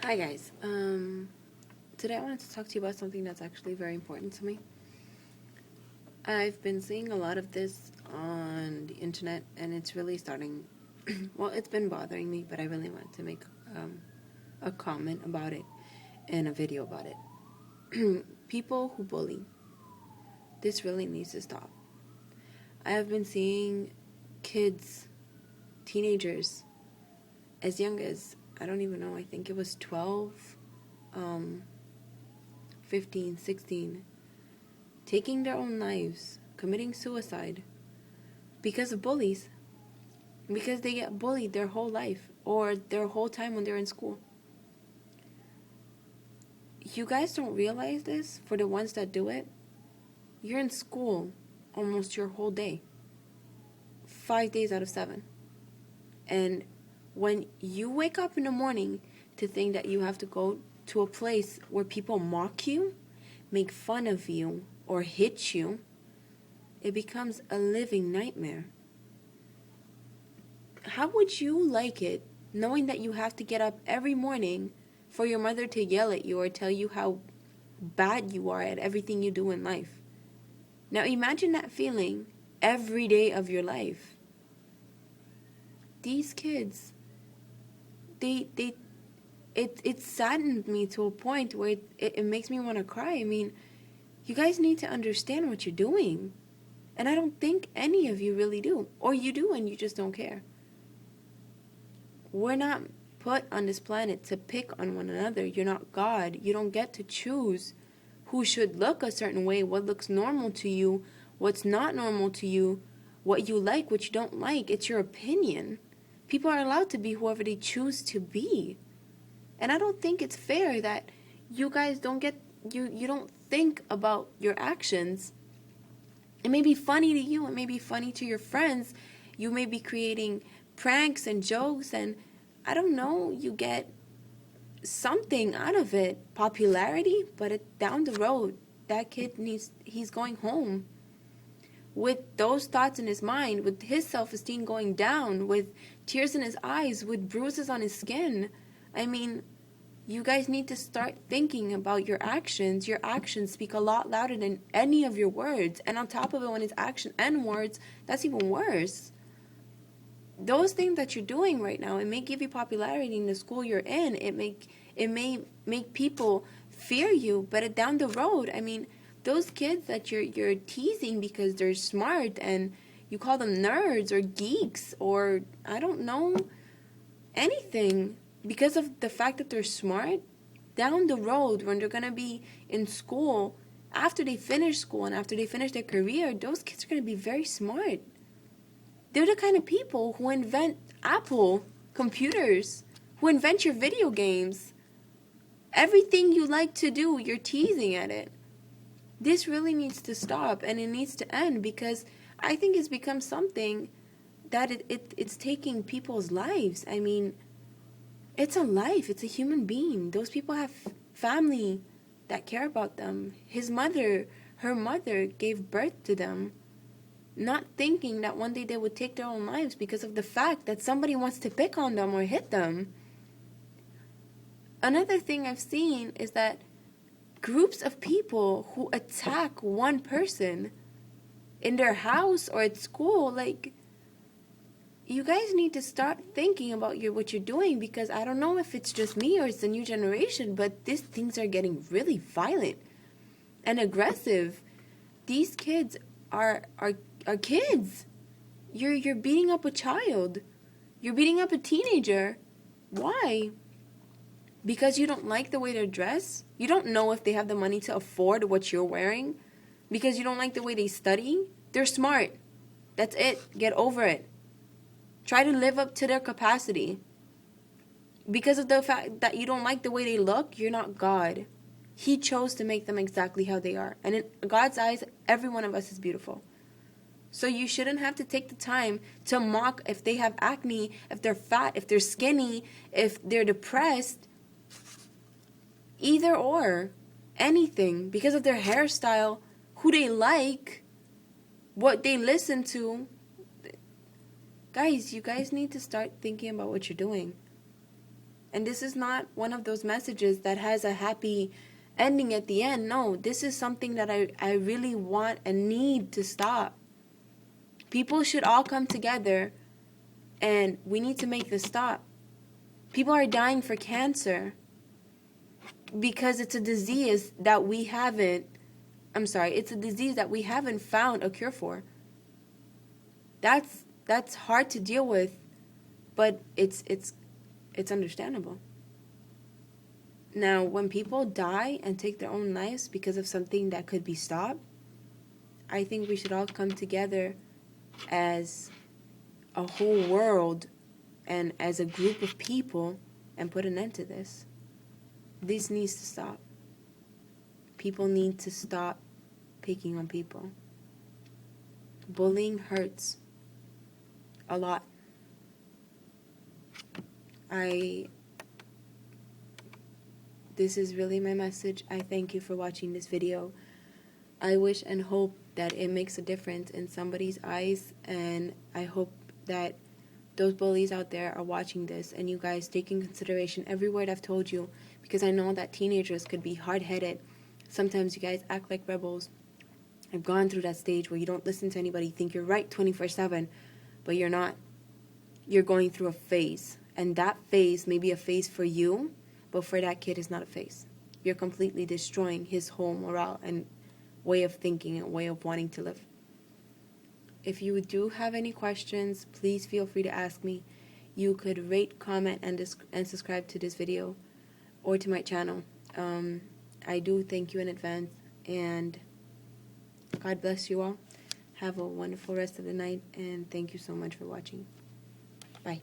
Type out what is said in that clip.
Hi guys. Today I wanted to talk to you about something that's actually very important to me. I've been seeing a lot of this on the internet, and it's really starting. Well, it's been bothering me, but I really want to make a comment about it and a video about it. People who bully. This really needs to stop. I have been seeing kids, teenagers, as young as, I don't even know, I think it was 12, 15, 16, taking their own lives, committing suicide because of bullies, because they get bullied their whole life or their whole time when they're in school. You guys don't realize this. For the ones that do it, you're in school almost your whole day, 5 days out of 7. And when you wake up in the morning to think that you have to go to a place where people mock you, make fun of you, or hit you, it becomes a living nightmare. How would you like it knowing that you have to get up every morning for your mother to yell at you or tell you how bad you are at everything you do in life? Now imagine that feeling every day of your life. These kids, it saddened me to a point where it makes me want to cry. I mean, you guys need to understand what you're doing. And I don't think any of you really do. Or you do and you just don't care. We're not put on this planet to pick on one another. You're not God. You don't get to choose who should look a certain way, what looks normal to you, what's not normal to you, what you like, what you don't like. It's your opinion. People are allowed to be whoever they choose to be. And I don't think it's fair that you guys don't get, you don't think about your actions. It may be funny to you, it may be funny to your friends. You may be creating pranks and jokes, and I don't know, you get something out of it, popularity, but down the road, that kid he's going home with those thoughts in his mind, with his self-esteem going down, with tears in his eyes, with bruises on his skin. I mean, you guys need to start thinking about your actions. Your actions speak a lot louder than any of your words. And on top of it, when it's action and words, that's even worse. Those things that you're doing right now, it may give you popularity in the school you're in. It may make people fear you, but down the road, I mean, those kids that you're teasing because they're smart and you call them nerds or geeks or I don't know, anything, because of the fact that they're smart, down the road when they're going to be in school, after they finish school and after they finish their career, those kids are going to be very smart. They're the kind of people who invent Apple computers, who invent your video games. Everything you like to do, you're teasing at it. This really needs to stop, and it needs to end, because I think it's become something that it's taking people's lives. I mean, it's a life. It's a human being. Those people have family that care about them. Her mother gave birth to them, not thinking that one day they would take their own lives because of the fact that somebody wants to pick on them or hit them. Another thing I've seen is that groups of people who attack one person in their house or at school, like, you guys need to start thinking about what you're doing, because I don't know if it's just me or it's the new generation, but these things are getting really violent and aggressive. These kids are kids. You're beating up a child. You're beating up a teenager. Why? Because you don't like the way they're dressed? You don't know if they have the money to afford what you're wearing? Because you don't like the way they study? They're smart. That's it. Get over it. Try to live up to their capacity. Because of the fact that you don't like the way they look, you're not God. He chose to make them exactly how they are. And in God's eyes, every one of us is beautiful. So you shouldn't have to take the time to mock if they have acne, if they're fat, if they're skinny, if they're depressed. Either or. Anything. Because of their hairstyle, who they like, what they listen to. Guys, you guys need to start thinking about what you're doing. And this is not one of those messages that has a happy ending at the end. No, this is something that I really want and need to stop. People should all come together, and we need to make this stop. People are dying for cancer because it's a disease that we haven't, it's a disease that we haven't found a cure for. That's hard to deal with, but it's understandable. Now, when people die and take their own lives because of something that could be stopped, I think we should all come together as a whole world and as a group of people and put an end to this. This needs to stop. People need to stop picking on people. Bullying hurts a lot. This is really my message. I thank you for watching this video. I wish and hope that it makes a difference in somebody's eyes, and I hope that those bullies out there are watching this and you guys take in consideration every word I've told you, because I know that teenagers could be hard-headed. Sometimes you guys act like rebels. I've gone through that stage where you don't listen to anybody, think you're right 24/7, but you're not. You're going through a phase, and that phase may be a phase for you, but for that kid, it's not a phase. You're completely destroying his whole morale and way of thinking and way of wanting to live. If you do have any questions, please feel free to ask me. You could rate, comment, and subscribe to this video or to my channel. I do thank you in advance, and God bless you all. Have a wonderful rest of the night, and thank you so much for watching. Bye.